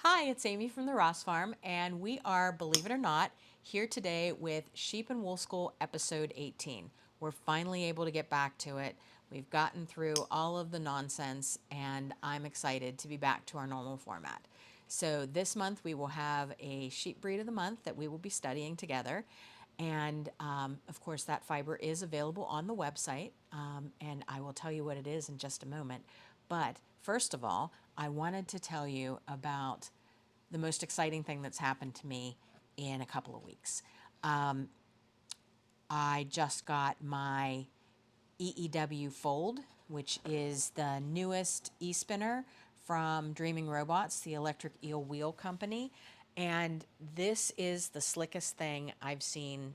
Hi, it's Amy from the Ross Farm, and we are, believe it or not, here today with Sheep and Wool School episode 18. We're finally able to get back to it. We've gotten through all of the nonsense, and I'm excited to be back to our normal format. So this month we will have a sheep breed of the month that we will be studying together. And of course, that fiber is available on the website, and I will tell you what it is in just a moment. But first of all, I wanted to tell you about the most exciting thing that's happened to me in a couple of weeks. I just got my EEW Fold, which is the newest e-spinner from Dreaming Robots, the electric eel wheel company. And this is the slickest thing I've seen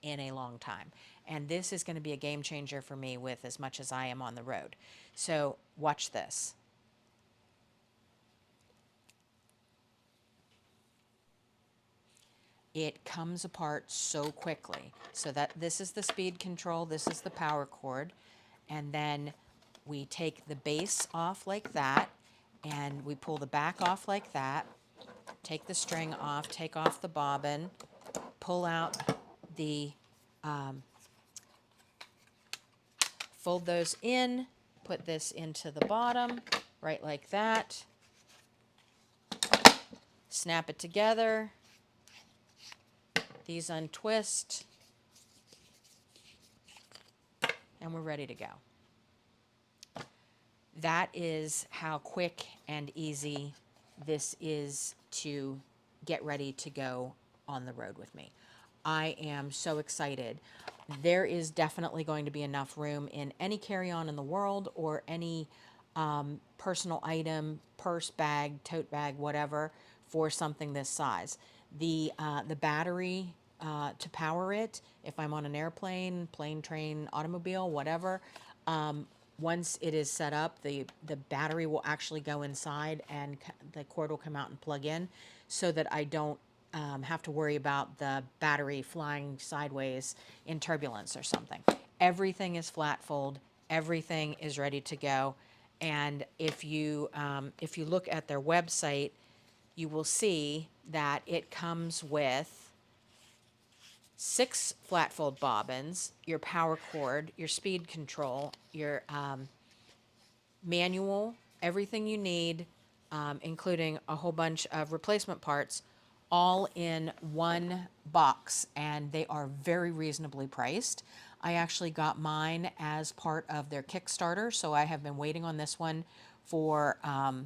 in a long time. And this is going to be a game changer for me with as much as I am on the road. So watch this. It comes apart so quickly. So that this is the speed control, this is the power cord, and then we take the base off like that, and we pull the back off like that, take the string off, take off the bobbin, pull out the, fold those in, put this into the bottom, right like that, snap it together, these untwist, and we're ready to go. That is how quick and easy this is to get ready to go on the road with me. I am so excited. There is definitely going to be enough room in any carry-on in the world or any personal item, purse, bag, tote bag, whatever, for something this size. The battery to power it, if I'm on an airplane, plane, train, automobile, whatever, once it is set up, the battery will actually go inside and the cord will come out and plug in, so that I don't have to worry about the battery flying sideways in turbulence or something. Everything is flat fold. Everything is ready to go. And if you look at their website, you will see that it comes with 6 flat fold bobbins, your power cord, your speed control, your manual, everything you need, including a whole bunch of replacement parts, all in one box, and they are very reasonably priced. I actually got mine as part of their Kickstarter, so I have been waiting on this one for a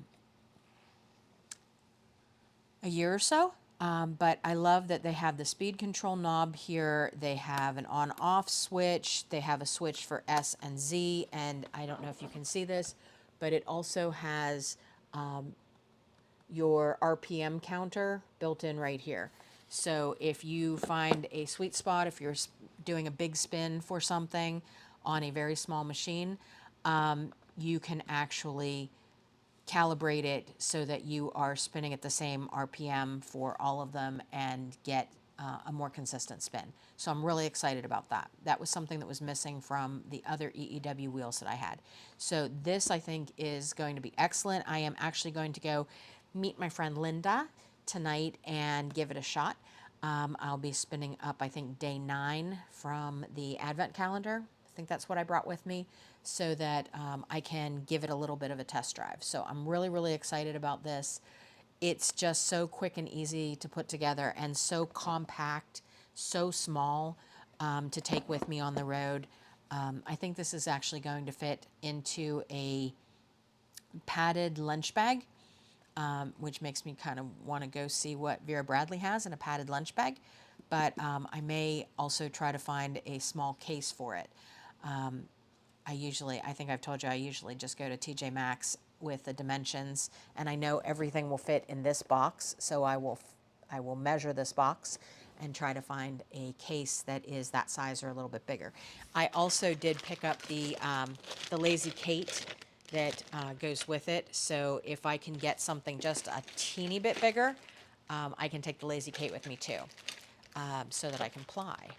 year or so. But I love that they have the speed control knob here. They have an on-off switch. They have a switch for S and Z, and I don't know if you can see this, but it also has your RPM counter built in right here. So if you find a sweet spot, if you're doing a big spin for something on a very small machine, you can actually calibrate it so that you are spinning at the same RPM for all of them and get a more consistent spin. So I'm really excited about that. That was something that was missing from the other EEW wheels that I had. So this, I think, is going to be excellent. I am actually going to go meet my friend Linda tonight and give it a shot. I'll be spinning up, I think, day 9 from the Advent calendar. I think that's what I brought with me, so that I can give it a little bit of a test drive. So I'm really, really excited about this. It's just so quick and easy to put together and so compact, so small to take with me on the road. I think this is actually going to fit into a padded lunch bag, which makes me kind of want to go see what Vera Bradley has in a padded lunch bag. But I may also try to find a small case for it. I think I've told you, I usually just go to TJ Maxx with the dimensions, and I know everything will fit in this box, so I will measure this box and try to find a case that is that size or a little bit bigger. I also did pick up the Lazy Kate that goes with it, so if I can get something just a teeny bit bigger, I can take the Lazy Kate with me too, so that I can ply.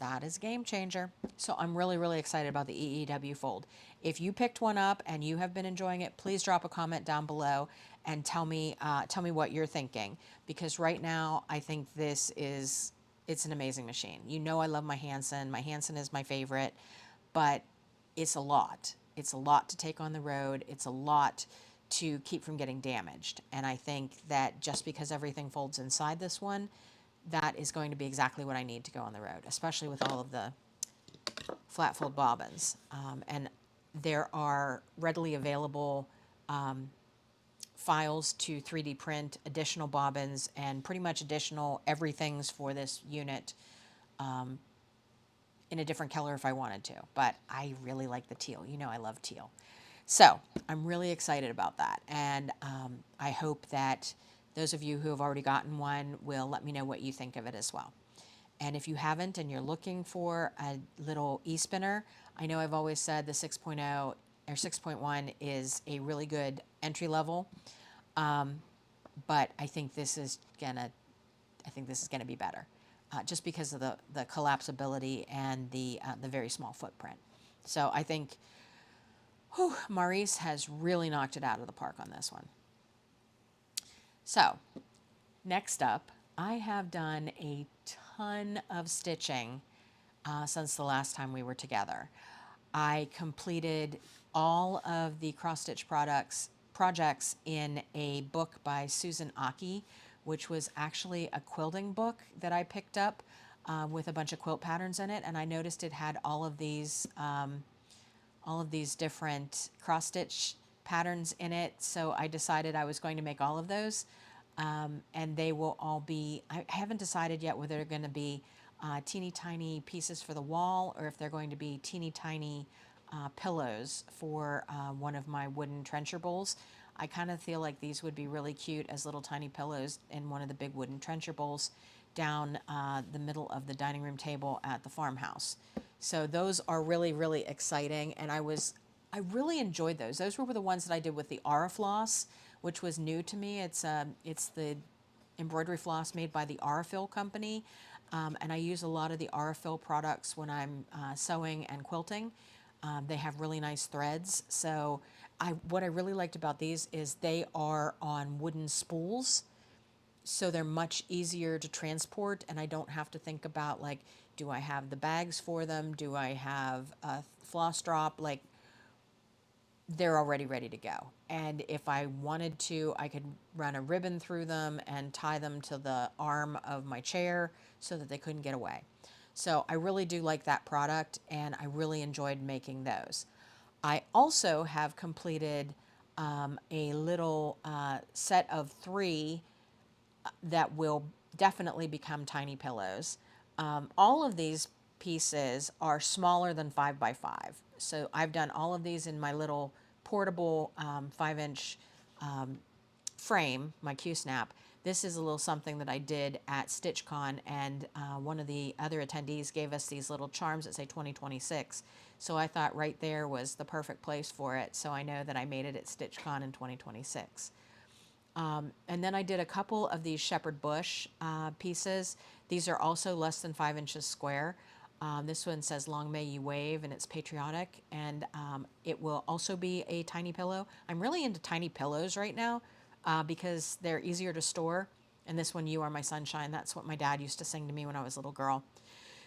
that is a game changer. So I'm really, really excited about the EEW Fold. If you picked one up and you have been enjoying it, please drop a comment down below and tell me what you're thinking. Because right now, I think it's an amazing machine. You know I love my Hansen. My Hansen is my favorite, but it's a lot. It's a lot to take on the road. It's a lot to keep from getting damaged. And I think that just because everything folds inside this one, that is going to be exactly what I need to go on the road, especially with all of the flat fold bobbins. And there are readily available files to 3D print additional bobbins and pretty much additional everything's for this unit in a different color if I wanted to. But I really like the teal. You know I love teal. So I'm really excited about that. And I hope that those of you who have already gotten one will let me know what you think of it as well. And if you haven't and you're looking for a little e-spinner, I know I've always said the 6.0 or 6.1 is a really good entry level, but I think this is gonna be better, just because of the collapsibility and the very small footprint. So I think MAurice has really knocked it out of the park on this one. So next up, I have done a ton of stitching since the last time we were together. I completed all of the cross-stitch projects in a book by Susan Aki, which was actually a quilting book that I picked up with a bunch of quilt patterns in it, and I noticed it had all of these different cross-stitch patterns in it, so I decided I was going to make all of those. And they will all be, I haven't decided yet whether they're going to be teeny tiny pieces for the wall or if they're going to be teeny tiny pillows for one of my wooden trencher bowls. I kind of feel like these would be really cute as little tiny pillows in one of the big wooden trencher bowls down the middle of the dining room table at the farmhouse. So those are really, really exciting, and I really enjoyed those. Those were the ones that I did with the Aura floss, which was new to me. It's the embroidery floss made by the Aurifil company, and I use a lot of the Aurifil products when I'm sewing and quilting. They have really nice threads. So what I really liked about these is they are on wooden spools, so they're much easier to transport, and I don't have to think about, like, do I have the bags for them? Do I have a floss drop? Like, they're already ready to go. And if I wanted to, I could run a ribbon through them and tie them to the arm of my chair so that they couldn't get away. So I really do like that product, and I really enjoyed making those. I also have completed a little set of 3 that will definitely become tiny pillows. All of these pieces are smaller than 5 by 5. So I've done all of these in my little portable 5-inch frame, my Q-snap. This is a little something that I did at StitchCon, and one of the other attendees gave us these little charms that say 2026. So I thought right there was the perfect place for it. So I know that I made it at StitchCon in 2026. And then I did a couple of these shepherd bush pieces. These are also less than 5 inches square. This one says "Long May You Wave," and it's Patriotic, and it will also be a tiny pillow. I'm really into tiny pillows right now because they're easier to store. And this one, "You Are My Sunshine," that's what my dad used to sing to me when I was a little girl.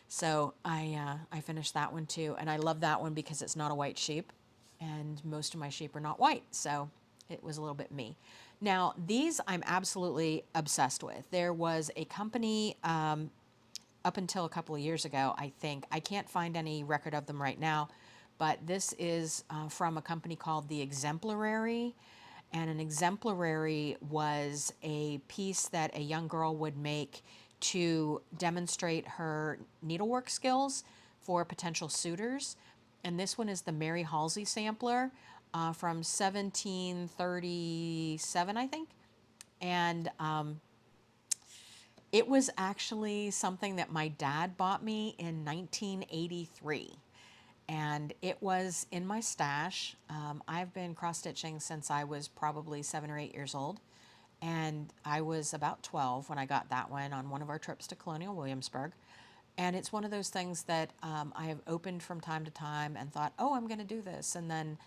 So I finished that one too, and I love that one because it's not a white sheep, and most of my sheep are not white, so it was a little bit me. Now, these I'm absolutely obsessed with. There was a company up until a couple of years ago, I think. I can't find any record of them right now, but this is from a company called the Exemplarary. And an exemplarary was a piece that a young girl would make to demonstrate her needlework skills for potential suitors. And this one is the Mary Halsey Sampler from 1737, I think. And it was actually something that my dad bought me in 1983. And it was in my stash. I've been cross-stitching since I was probably 7 or 8 years old. And I was about 12 when I got that one on one of our trips to Colonial Williamsburg. And it's one of those things that I have opened from time to time and thought, oh, I'm going to do this. And then,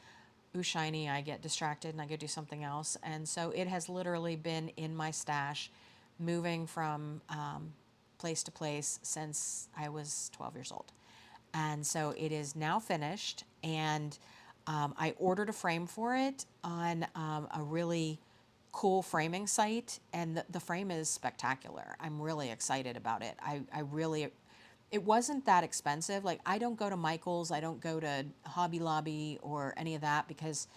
ooh, shiny, I get distracted and I go do something else. And so it has literally been in my stash, moving from place to place since I was 12 years old. And so it is now finished. And I ordered a frame for it on a really cool framing site. And the frame is spectacular. I'm really excited about it. I really, it wasn't that expensive. Like, I don't go to Michael's, I don't go to Hobby Lobby or any of that because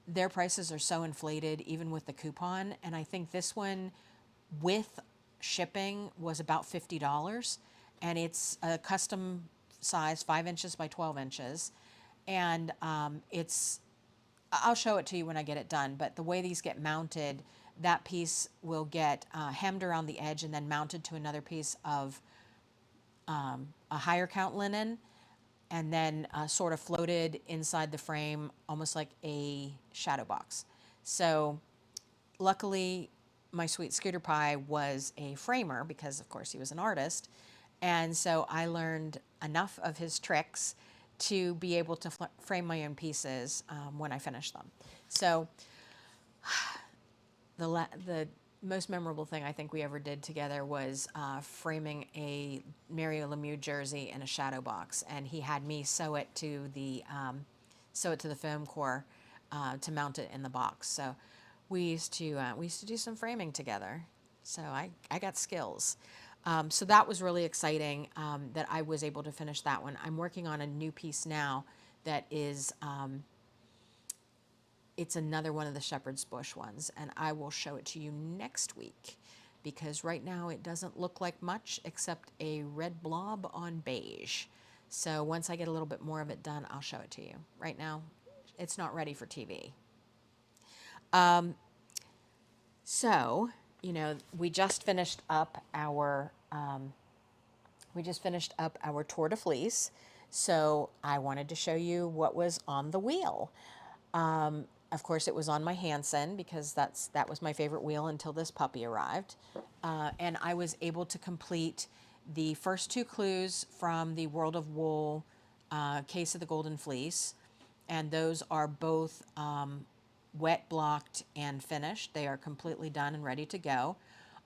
their prices are so inflated, even with the coupon. And I think this one with shipping was about $50. And it's a custom size, 5 inches by 12 inches. And I'll show it to you when I get it done, but the way these get mounted, that piece will get hemmed around the edge and then mounted to another piece of a higher count linen, and then sort of floated inside the frame, almost like a shadow box. So luckily, my sweet Scooter Pie was a framer because, of course, he was an artist. And so I learned enough of his tricks to be able to frame my own pieces when I finished them. So the most memorable thing I think we ever did together was framing a Mario Lemieux jersey in a shadow box, and he had me sew it to the foam core to mount it in the box. So we used to do some framing together. So I got skills. So that was really exciting that I was able to finish that one. I'm working on a new piece now that is it's another one of the shepherd's bush ones, and I will show it to you next week because right now it doesn't look like much except a red blob on beige. So once I get a little bit more of it done, I'll show it to you. Right now, it's not ready for TV. So, we just finished up our tour de fleece. So I wanted to show you what was on the wheel. Of course, it was on my Hansen because that was my favorite wheel until this puppy arrived. And I was able to complete the first two clues from the World of Wool Case of the Golden Fleece. And those are both wet blocked and finished. They are completely done and ready to go.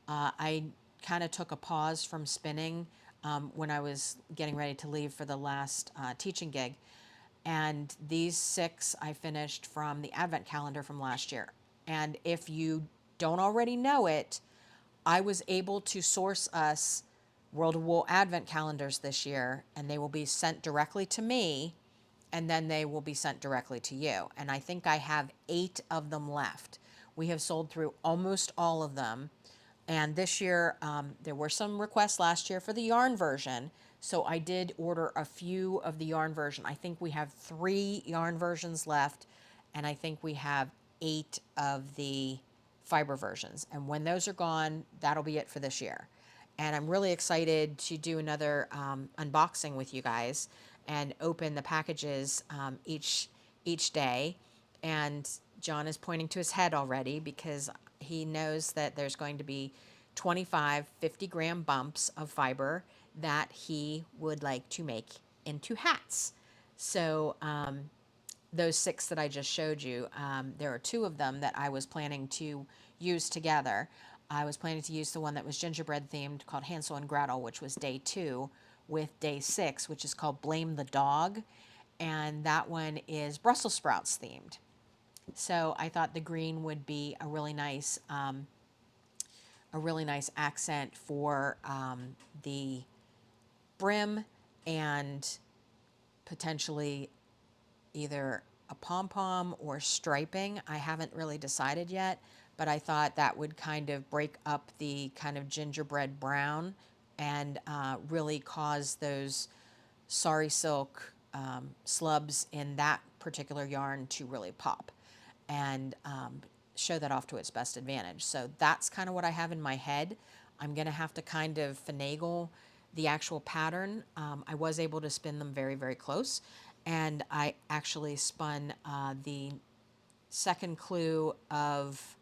I kind of took a pause from spinning when I was getting ready to leave for the last teaching gig. And these 6 I finished from the Advent calendar from last year. And if you don't already know it, I was able to source us World of Wool Advent calendars this year, and they will be sent directly to me, and then they will be sent directly to you. And I think I have 8 of them left. We have sold through almost all of them. And this year, there were some requests last year for the yarn version. So I did order a few of the yarn version. I think we have 3 yarn versions left, and I think we have 8 of the fiber versions. And when those are gone, that'll be it for this year. And I'm really excited to do another unboxing with you guys and open the packages each day. And John is pointing to his head already because he knows that there's going to be 25 50-gram bumps of fiber that he would like to make into hats. So those 6 that I just showed you, there are 2 of them that I was planning to use together. I was planning to use the one that was gingerbread themed called Hansel and Gretel, which was day 2, with day 6, which is called Blame the Dog. And that one is Brussels sprouts themed. So I thought the green would be a really nice accent for the brim and potentially either a pom-pom or striping. I haven't really decided yet, but I thought that would kind of break up the kind of gingerbread brown and really cause those sari silk slubs in that particular yarn to really pop and show that off to its best advantage. So that's kind of what I have in my head. I'm going to have to kind of finagle the actual pattern. I was able to spin them very, very close. And I actually spun the second clue of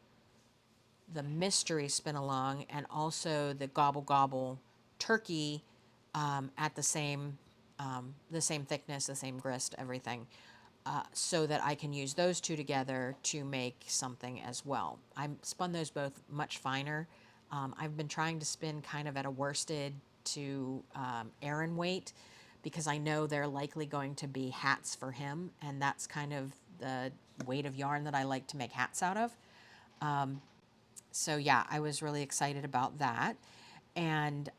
the mystery spin along and also the gobble gobble turkey at the same thickness, the same grist, everything, so that I can use those two together to make something as well. I spun those both much finer. I've been trying to spin kind of at a worsted to Aaron weight, because I know they're likely going to be hats for him, and that's kind of the weight of yarn that I like to make hats out of. So yeah, I was really excited about that. And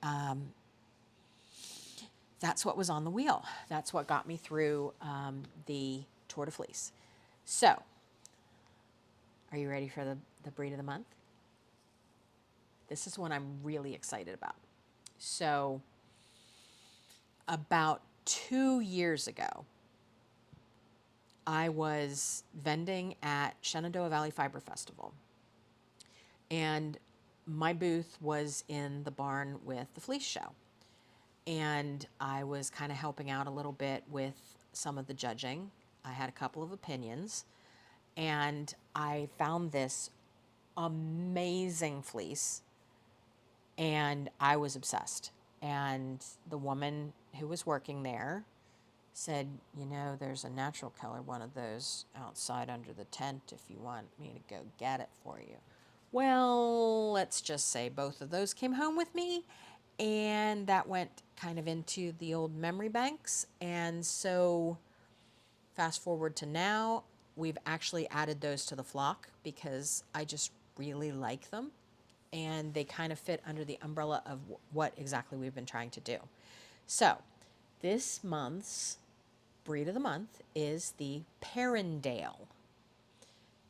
that's what was on the wheel. That's what got me through the Tour de Fleece. So, are you ready for the breed of the month? This is one I'm really excited about. So, about 2 years ago, I was vending at Shenandoah Valley Fiber Festival. And my booth was in the barn with the fleece show. And I was kind of helping out a little bit with some of the judging. I had a couple of opinions. And I found this amazing fleece. And I was obsessed. And the woman who was working there said, you know, there's a natural color one of those outside under the tent if you want me to go get it for you. Well, let's just say both of those came home with me, and that went kind of into the old memory banks. And so fast forward to now, we've actually added those to the flock because I just really like them, and they kind of fit under the umbrella of what exactly we've been trying to do. So this month's breed of the month is the Perendale.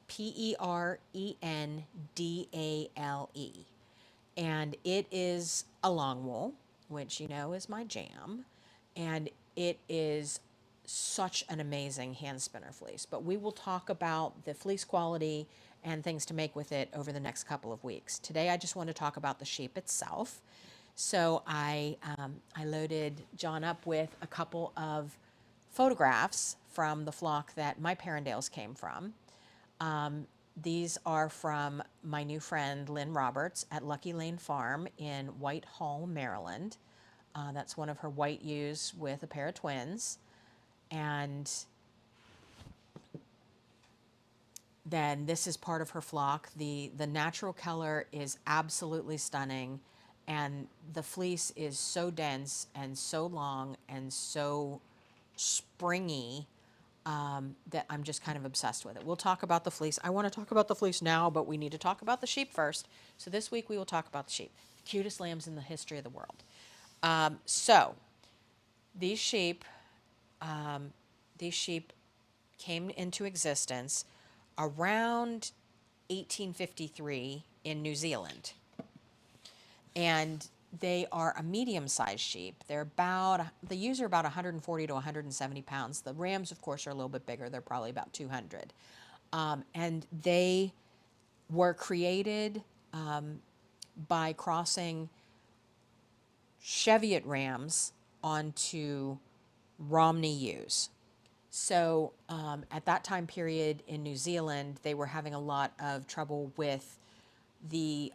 Perendale. And it is a long wool, which you know is my jam. And it is such an amazing hand spinner fleece. But we will talk about the fleece quality and things to make with it over the next couple of weeks. Today I just want to talk about the shape itself. So I loaded John up with a couple of photographs from the flock that my Perendales came from. These are from my new friend Lynn Roberts at Lucky Lane Farm in Whitehall, Maryland. That's one of her white ewes with a pair of twins. And then this is part of her flock. The natural color is absolutely stunning, and the fleece is so dense and so long and so springy that I'm just kind of obsessed with it. We'll talk about the fleece. I want to talk about the fleece now, but we need to talk about the sheep first. So this week we will talk about the sheep, the cutest lambs in the history of the world. So these sheep, these sheep came into existence around 1853 in New Zealand. And they are a medium-sized sheep. The ewes are about 140 to 170 pounds. The rams, of course, are a little bit bigger. They're probably about 200. And they were created by crossing Cheviot rams onto Romney ewes. So at that time period in New Zealand, they were having a lot of trouble with the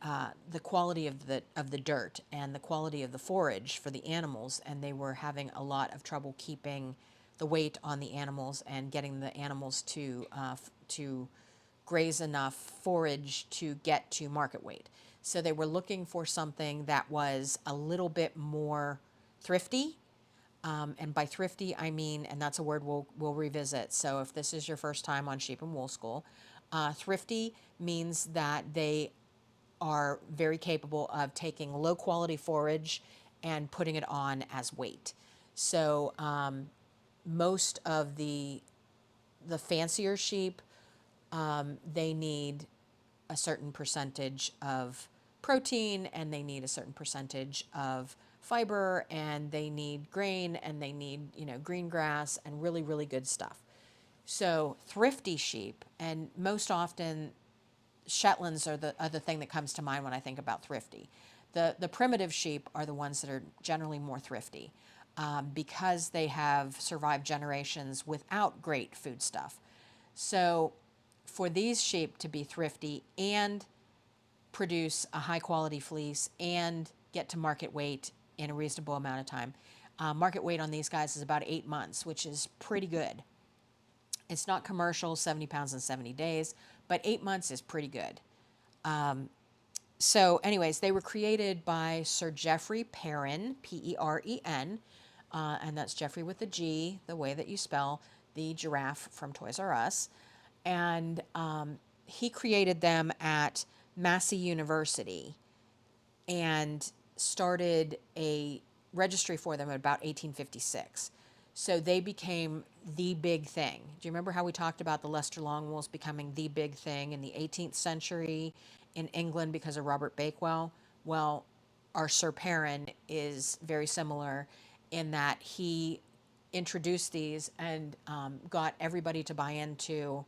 quality of the dirt and the quality of the forage for the animals, and they were having a lot of trouble keeping the weight on the animals and getting the animals to graze enough forage to get to market weight. So they were looking for something that was a little bit more thrifty. And by thrifty, I mean, and that's a word we'll revisit. So if this is your first time on Sheep and Wool School, thrifty means that they are very capable of taking low quality forage and putting it on as weight. So most of the fancier sheep, they need a certain percentage of protein, and they need a certain percentage of fiber, and they need grain, and they need, green grass and really, really good stuff. So thrifty sheep, and most often Shetlands are the thing that comes to mind when I think about thrifty. The primitive sheep are the ones that are generally more thrifty because they have survived generations without great food stuff. So for these sheep to be thrifty and produce a high quality fleece and get to market weight in a reasonable amount of time. Market weight on these guys is about 8 months, which is pretty good. It's not commercial, 70 pounds in 70 days, but 8 months is pretty good. So anyways, they were created by Sir Geoffrey Perrin, P-E-R-E-N, and that's Geoffrey with a G, the way that you spell the giraffe from Toys R Us. And he created them at Massey University and started a registry for them at about 1856. So they became the big thing. Do you remember how we talked about the Leicester Longwools becoming the big thing in the 18th century in England because of Robert Bakewell? Well, our Sir Perrin is very similar in that he introduced these and got everybody to buy into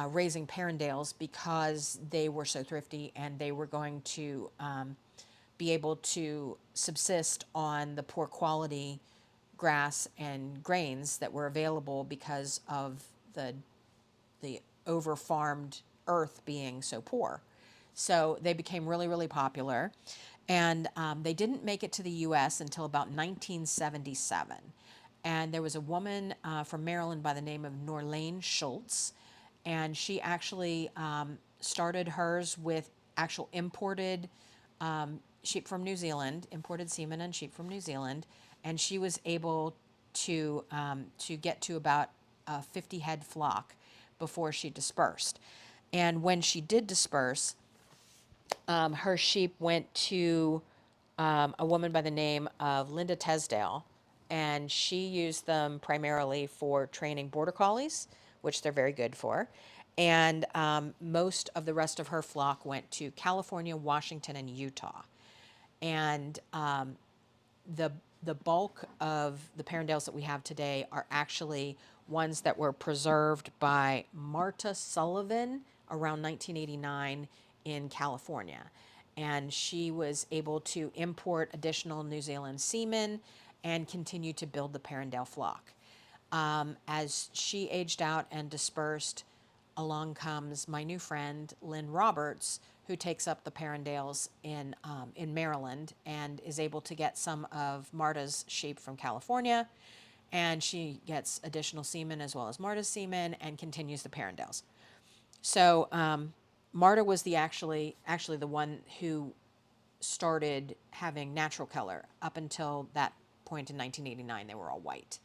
raising Perrindales because they were so thrifty and they were going to be able to subsist on the poor quality grass and grains that were available because of the over farmed earth being so poor. So they became really, really popular. And they didn't make it to the US until about 1977. And there was a woman from Maryland by the name of Norlane Schultz. And she actually started hers with actual imported sheep from New Zealand, imported semen and sheep from New Zealand. And she was able to get to about a 50 head flock before she dispersed. And when she did disperse, her sheep went to a woman by the name of Linda Tesdale, and she used them primarily for training border collies, which they're very good for. And most of the rest of her flock went to California, Washington, and Utah. And the the bulk of the Perrindales that we have today are actually ones that were preserved by Marta Sullivan around 1989 in California. And she was able to import additional New Zealand semen and continue to build the Perrindale flock. As she aged out and dispersed, along comes my new friend, Lynn Roberts, who takes up the Perrindales in Maryland and is able to get some of Marta's sheep from California. And she gets additional semen as well as Marta's semen and continues the Perrindales. So Marta was actually the one who started having natural color. Up until that point in 1989, they were all white.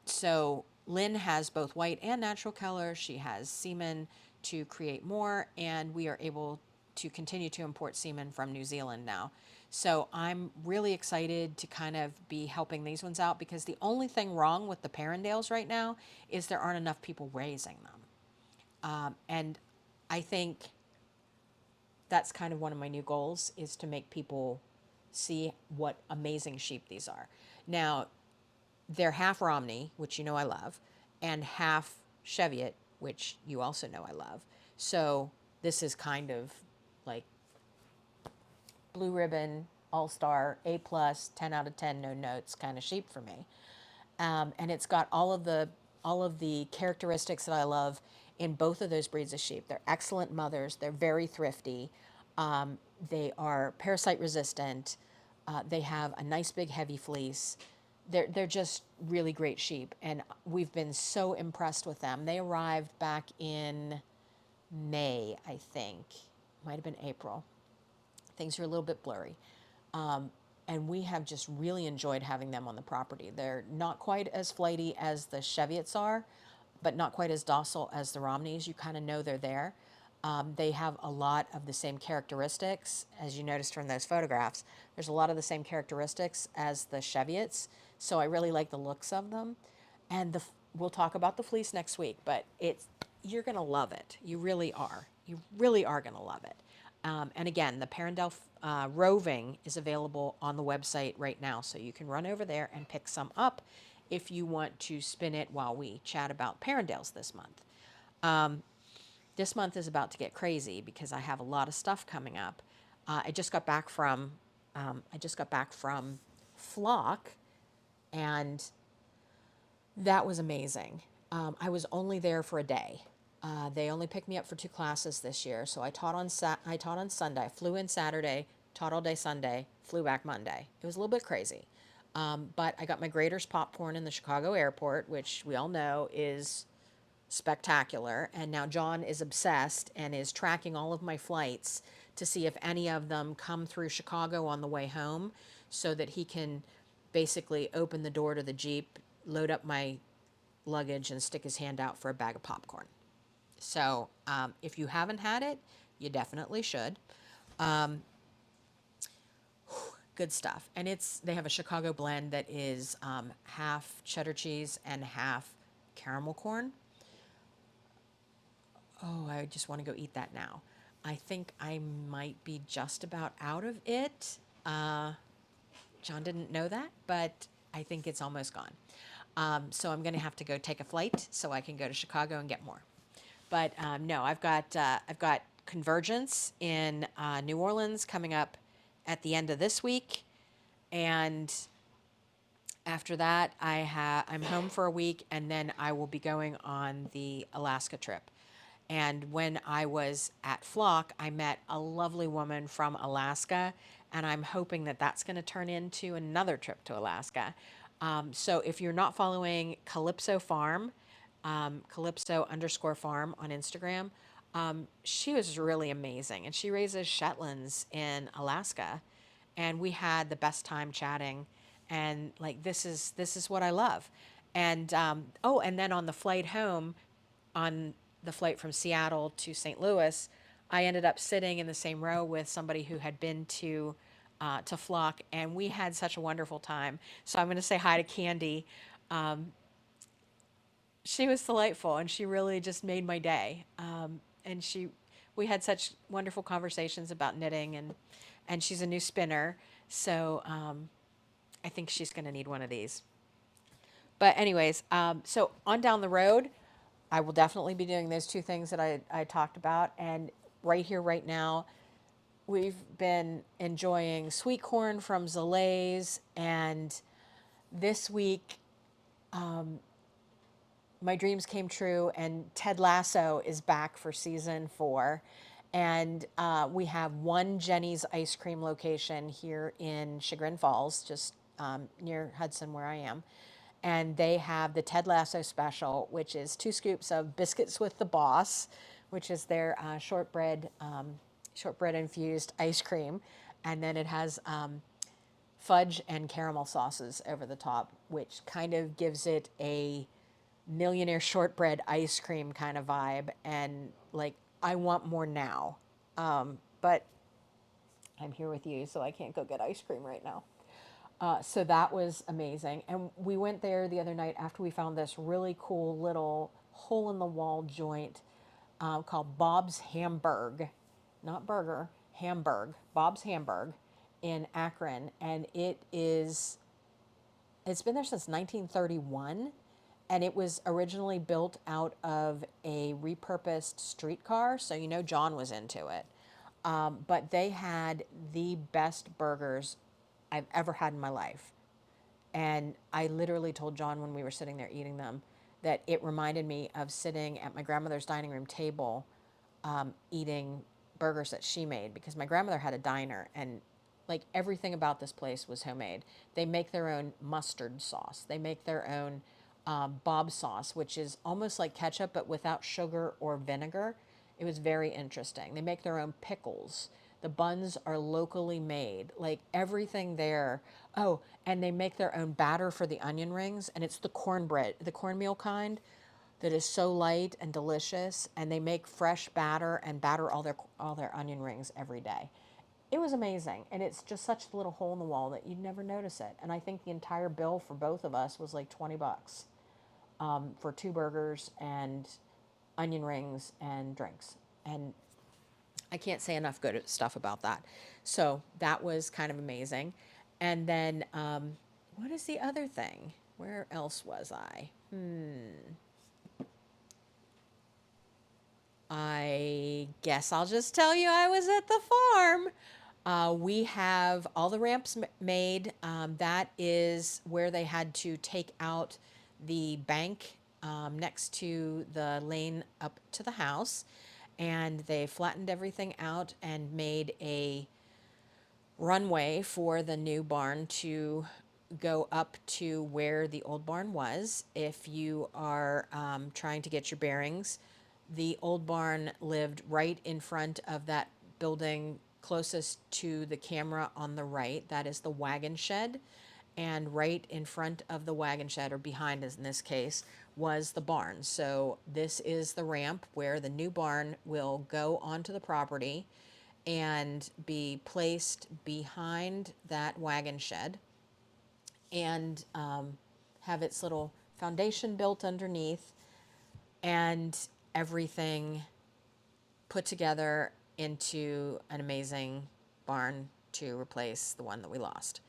So Lynn has both white and natural color. She has semen to create more, and we are able to continue to import semen from New Zealand now. So I'm really excited to kind of be helping these ones out, because the only thing wrong with the Perrindales right now is there aren't enough people raising them. And I think that's kind of one of my new goals, is to make people see what amazing sheep these are. Now, they're half Romney, which you know I love, and half Cheviot, which you also know I love. So this is kind of like blue ribbon, all-star, A+, 10 out of 10, no notes kind of sheep for me. And it's got all of the characteristics that I love in both of those breeds of sheep. They're excellent mothers. They're very thrifty. They are parasite resistant. They have a nice big heavy fleece. They're just really great sheep, and we've been so impressed with them. They arrived back in May, I think. Might have been April. Things are a little bit blurry. And we have just really enjoyed having them on the property. They're not quite as flighty as the Cheviots are, but not quite as docile as the Romneys. You kind of know they're there. They have a lot of the same characteristics, as you noticed from those photographs. There's a lot of the same characteristics as the Cheviots, so I really like the looks of them. And we'll talk about the fleece next week, but you're going to love it. You really are. You really are going to love it. And again, the Perrindale roving is available on the website right now, so you can run over there and pick some up if you want to spin it while we chat about Perrindales this month. This month is about to get crazy because I have a lot of stuff coming up. I just got back from Flock, and that was amazing. I was only there for a day. They only picked me up for 2 classes this year, so I taught on Sunday. I flew in Saturday, taught all day Sunday, flew back Monday. It was a little bit crazy. But I got my Grater's popcorn in the Chicago airport, which we all know is spectacular. And now John is obsessed and is tracking all of my flights to see if any of them come through Chicago on the way home so that he can basically open the door to the Jeep, load up my luggage, and stick his hand out for a bag of popcorn. So if you haven't had it, you definitely should. Good stuff. And they have a Chicago blend that is half cheddar cheese and half caramel corn. Oh, I just want to go eat that now. I think I might be just about out of it. John didn't know that, but I think it's almost gone. So I'm going to have to go take a flight so I can go to Chicago and get more. But no, I've got Convergence in New Orleans coming up at the end of this week, and after that I'm home for a week, and then I will be going on the Alaska trip. And when I was at Flock, I met a lovely woman from Alaska, and I'm hoping that that's going to turn into another trip to Alaska. So if you're not following Calypso Farm, Calypso_farm on Instagram, she was really amazing. And she raises Shetlands in Alaska. And we had the best time chatting. And like, this is what I love. And, and then on the flight home, on the flight from Seattle to St. Louis, I ended up sitting in the same row with somebody who had been to Flock, and we had such a wonderful time. So I'm going to say hi to Candy. She was delightful, and she really just made my day. And we had such wonderful conversations about knitting, and she's a new spinner, so I think she's going to need one of these. But anyways, so on down the road, I will definitely be doing those two things that I talked about. And right here, right now, we've been enjoying sweet corn from Zalays. And this week, my dreams came true, and Ted Lasso is back for season 4. And we have one Jenny's ice cream location here in Chagrin Falls, just near Hudson, where I am. And they have the Ted Lasso special, which is 2 scoops of Biscuits with the Boss, which is their shortbread infused ice cream. And then it has fudge and caramel sauces over the top, which kind of gives it a millionaire shortbread ice cream kind of vibe. And like, I want more now. But I'm here with you, so I can't go get ice cream right now. So that was amazing. And we went there the other night after we found this really cool little hole in the wall joint called Bob's Hamburg. Not burger, Hamburg. Bob's Hamburg in Akron. And it's been there since 1931. And it was originally built out of a repurposed streetcar. So, John was into it. But they had the best burgers I've ever had in my life. And I literally told John when we were sitting there eating them that it reminded me of sitting at my grandmother's dining room table eating burgers that she made, because my grandmother had a diner, and like everything about this place was homemade. They make their own mustard sauce. They make their own Bob sauce, which is almost like ketchup but without sugar or vinegar. It was very interesting. They make their own pickles. The buns are locally made, like everything there. Oh, and they make their own batter for the onion rings, and it's the cornmeal kind that is so light and delicious. And they make fresh batter and batter all their onion rings every day. It was amazing, and it's just such a little hole in the wall that you'd never notice it. And I think the entire bill for both of us was like $20 for 2 burgers and onion rings and drinks. And I can't say enough good stuff about that. So that was kind of amazing. And then, what is the other thing? Where else was I? I guess I'll just tell you I was at the farm. We have all the ramps made. That is where they had to take out the bank next to the lane up to the house. And they flattened everything out and made a runway for the new barn to go up to where the old barn was. If you are trying to get your bearings, the old barn lived right in front of that building closest to the camera on the right. That is the wagon shed. And right in front of the wagon shed, or behind us in this case, was the barn. So this is the ramp where the new barn will go onto the property and be placed behind that wagon shed, and have its little foundation built underneath, and everything put together into an amazing barn to replace the one that we lost.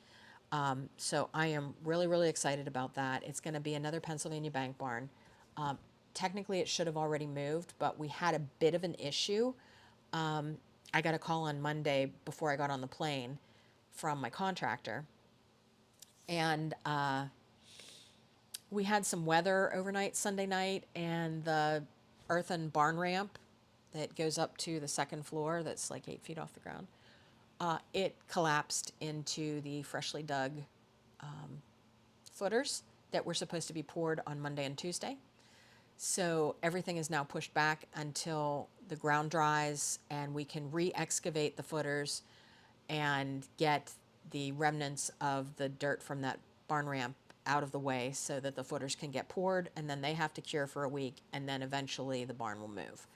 So I am really, really excited about that. It's going to be another Pennsylvania bank barn. Um, Technically, it should have already moved, but we had a bit of an issue. I got a call on Monday before I got on the plane from my contractor, and we had some weather overnight Sunday night, and the earthen barn ramp that goes up to the second floor, that's like 8 feet off the ground, it collapsed into the freshly dug footers that were supposed to be poured on Monday and Tuesday. So everything is now pushed back until the ground dries and we can re-excavate the footers and get the remnants of the dirt from that barn ramp out of the way so that the footers can get poured, and then they have to cure for a week, and then eventually the barn will move.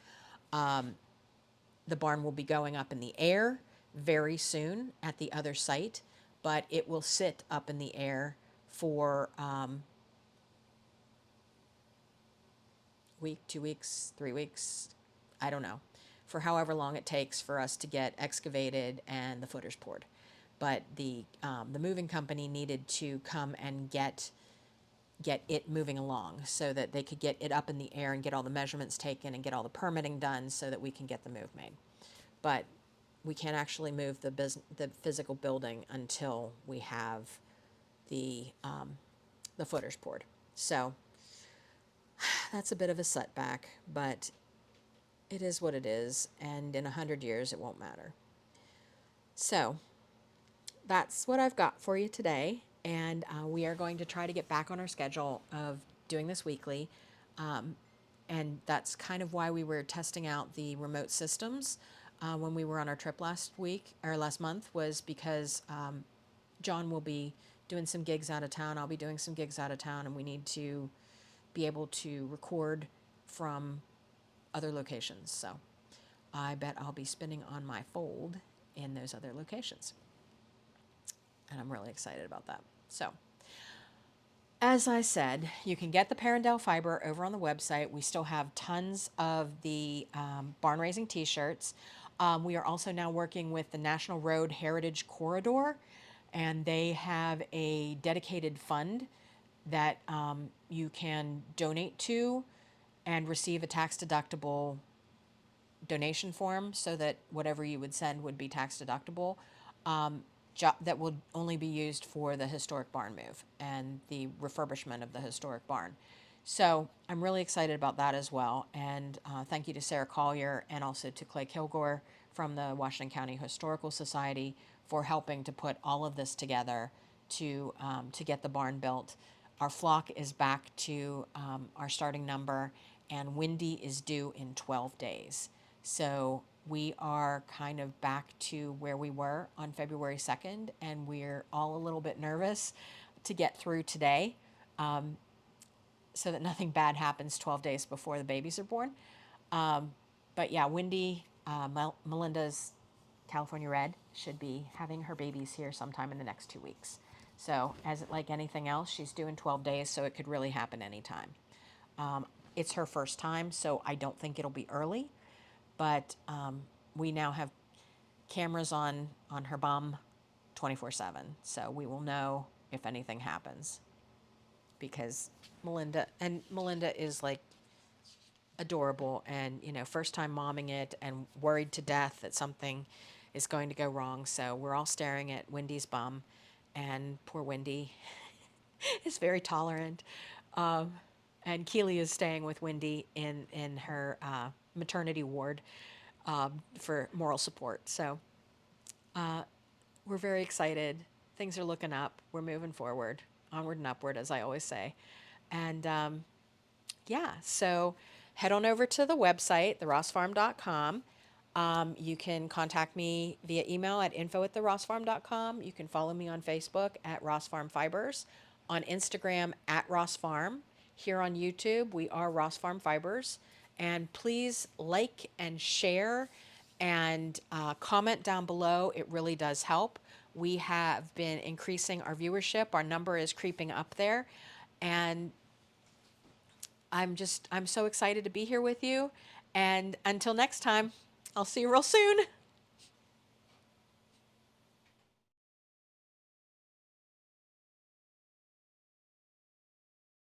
The barn will be going up in the air very soon at the other site, but it will sit up in the air for week, 2 weeks, 3 weeks, I don't know, for however long it takes for us to get excavated and the footers poured. But the moving company needed to come and get it moving along so that they could get it up in the air and get all the measurements taken and get all the permitting done so that we can get the move made. But we can't actually move the physical building until we have the footers poured. So that's a bit of a setback, but it is what it is, and in 100 years it won't matter. So that's what I've got for you today, and we are going to try to get back on our schedule of doing this weekly. And that's kind of why we were testing out the remote systems when we were on our trip last week or last month, was because John will be doing some gigs out of town. I'll be doing some gigs out of town, and we need to be able to record from other locations. So I bet I'll be spinning on my Fold in those other locations. And I'm really excited about that. So, as I said, you can get the Parendale fiber over on the website. We still have tons of the barn raising t-shirts. We are also now working with the National Road Heritage Corridor, and they have a dedicated fund that you can donate to and receive a tax deductible donation form, so that whatever you would send would be tax deductible. That will only be used for the historic barn move and the refurbishment of the historic barn. So I'm really excited about that as well. And thank you to Sarah Collier and also to Clay Kilgore from the Washington County Historical Society for helping to put all of this together to get the barn built. Our flock is back to our starting number, and Windy is due in 12 days. So we are kind of back to where we were on February 2nd, and we're all a little bit nervous to get through today, so that nothing bad happens 12 days before the babies are born. But yeah, Wendy, Melinda's California Red, should be having her babies here sometime in the next 2 weeks. So, as like anything else, she's due in 12 days, so it could really happen anytime. It's her first time, so I don't think it'll be early, but we now have cameras on her bum 24/7, so we will know if anything happens, because Melinda is like adorable, and first time momming it and worried to death that something is going to go wrong. So we're all staring at Wendy's bum, and poor Wendy is very tolerant. And Keely is staying with Wendy in her maternity ward for moral support. So we're very excited. Things are looking up. We're moving forward, onward and upward, as I always say. And yeah, so head on over to the website, therossfarm.com. You can contact me via email at info@therossfarm.com. You can follow me on Facebook at Ross Farm Fibers, on Instagram at Ross Farm. Here on YouTube, we are Ross Farm Fibers. And please like and share and comment down below. It really does help. We have been increasing our viewership. Our number is creeping up there. And I'm so excited to be here with you. And until next time, I'll see you real soon.